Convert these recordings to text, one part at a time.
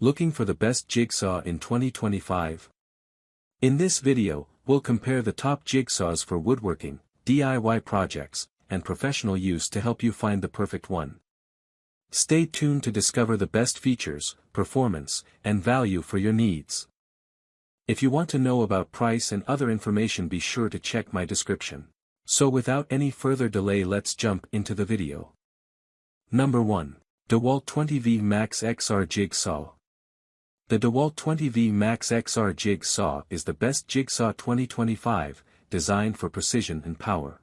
Looking for the best jigsaw in 2025? In this video, we'll compare the top jigsaws for woodworking, DIY projects, and professional use to help you find the perfect one. Stay tuned to discover the best features, performance, and value for your needs. If you want to know about price and other information, be sure to check my description. So without any further delay, let's jump into the video. Number 1. DeWalt 20V Max XR Jigsaw. The DeWalt 20V Max XR Jigsaw is the best jigsaw 2025, designed for precision and power.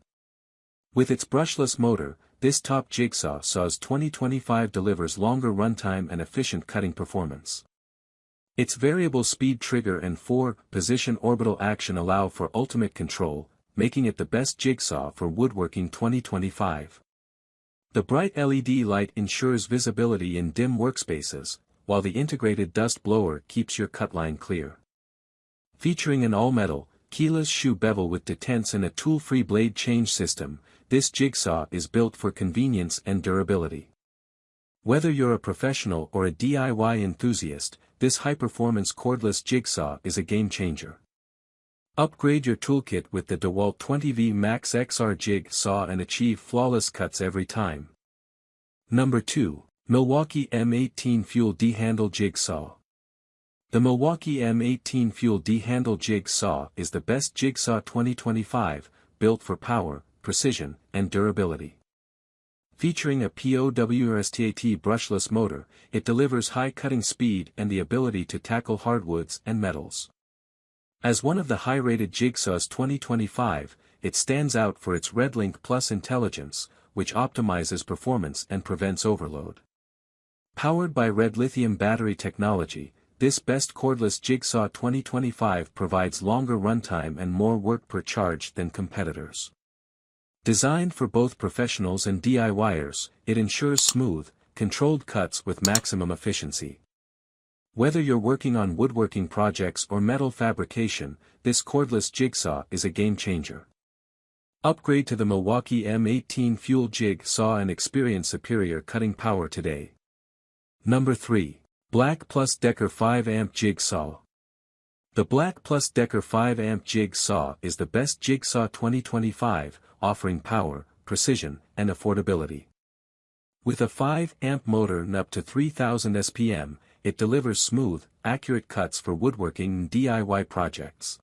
With its brushless motor, this top jigsaw saws 2025 delivers longer runtime and efficient cutting performance. Its variable speed trigger and 4-position orbital action allow for ultimate control, making it the best jigsaw for woodworking 2025. The bright LED light ensures visibility in dim workspaces, while the integrated dust blower keeps your cut line clear. Featuring an all-metal, keyless shoe bevel with detents and a tool-free blade change system, this jigsaw is built for convenience and durability. Whether you're a professional or a DIY enthusiast, this high-performance cordless jigsaw is a game-changer. Upgrade your toolkit with the DeWalt 20V Max XR Jigsaw and achieve flawless cuts every time. Number 2. Milwaukee M18 Fuel D-Handle Jigsaw. The Milwaukee M18 Fuel D-Handle Jigsaw is the best jigsaw 2025, built for power, precision, and durability. Featuring a POWRSTAT brushless motor, it delivers high cutting speed and the ability to tackle hardwoods and metals. As one of the high-rated jigsaws 2025, it stands out for its RedLink Plus intelligence, which optimizes performance and prevents overload. Powered by Red Lithium battery technology, this best cordless jigsaw 2025 provides longer runtime and more work per charge than competitors. Designed for both professionals and DIYers, it ensures smooth, controlled cuts with maximum efficiency. Whether you're working on woodworking projects or metal fabrication, this cordless jigsaw is a game-changer. Upgrade to the Milwaukee M18 Fuel Jigsaw and experience superior cutting power today. Number 3. Black Plus Decker 5-Amp Jigsaw. The Black Plus Decker 5-Amp Jigsaw is the best jigsaw 2025, offering power, precision, and affordability. With a 5-amp motor and up to 3000 SPM, it delivers smooth, accurate cuts for woodworking and DIY projects.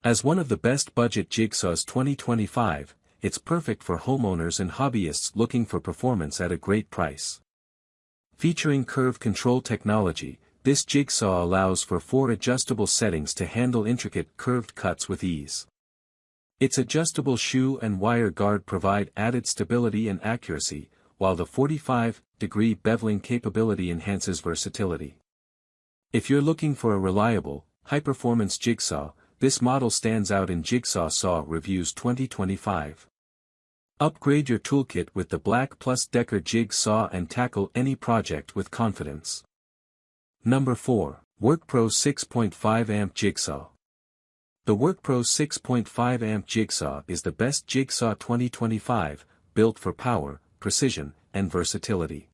As one of the best budget jigsaws 2025, it's perfect for homeowners and hobbyists looking for performance at a great price. Featuring curve control technology, this jigsaw allows for 4 adjustable settings to handle intricate curved cuts with ease. Its adjustable shoe and wire guard provide added stability and accuracy, while the 45-degree beveling capability enhances versatility. If you're looking for a reliable, high-performance jigsaw, this model stands out in Jigsaw Saw Reviews 2025. Upgrade your toolkit with the Black Plus Decker Jigsaw and tackle any project with confidence. Number 4. WorkPro 6.5-Amp Jigsaw. The WorkPro 6.5-Amp Jigsaw is the best jigsaw 2025, built for power, precision, and versatility.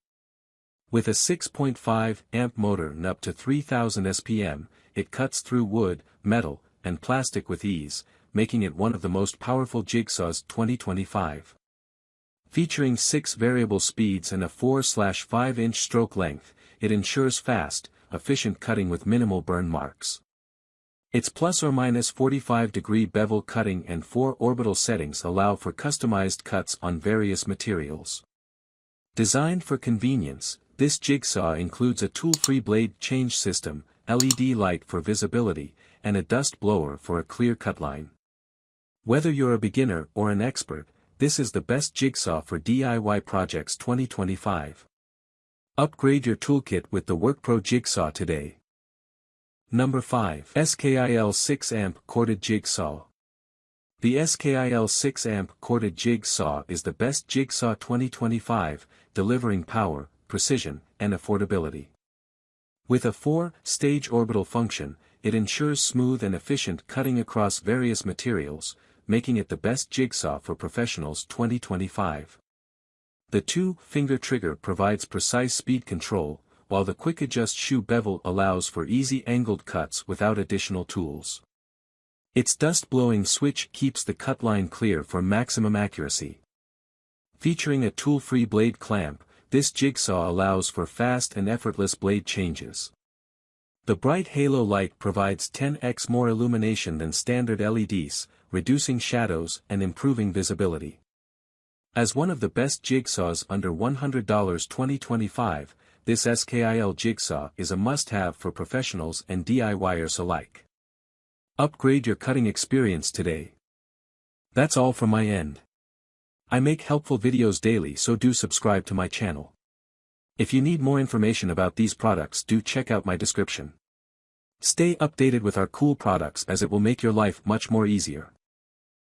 With a 6.5-amp motor and up to 3000 SPM, it cuts through wood, metal, and plastic with ease, making it one of the most powerful jigsaws 2025. Featuring 6 variable speeds and a 4/5-inch stroke length, it ensures fast, efficient cutting with minimal burn marks. Its plus or minus 45-degree bevel cutting and 4 orbital settings allow for customized cuts on various materials. Designed for convenience, this jigsaw includes a tool-free blade change system, LED light for visibility, and a dust blower for a clear cut line. Whether you're a beginner or an expert, this is the best jigsaw for DIY projects 2025. Upgrade your toolkit with the WorkPro Jigsaw today. Number 5. SKIL 6-Amp Corded Jigsaw. The SKIL 6-Amp Corded Jigsaw is the best jigsaw 2025, delivering power, precision, and affordability. With a 4-stage orbital function, it ensures smooth and efficient cutting across various materials, making it the best jigsaw for professionals 2025. The 2-finger trigger provides precise speed control, while the quick adjust shoe bevel allows for easy angled cuts without additional tools. Its dust-blowing switch keeps the cut line clear for maximum accuracy. Featuring a tool-free blade clamp, this jigsaw allows for fast and effortless blade changes. The bright halo light provides 10x more illumination than standard LEDs, reducing shadows and improving visibility. As one of the best jigsaws under $100 2025, this SKIL jigsaw is a must-have for professionals and DIYers alike. Upgrade your cutting experience today. That's all from my end. I make helpful videos daily, so do subscribe to my channel. If you need more information about these products, do check out my description. Stay updated with our cool products, as it will make your life much more easier.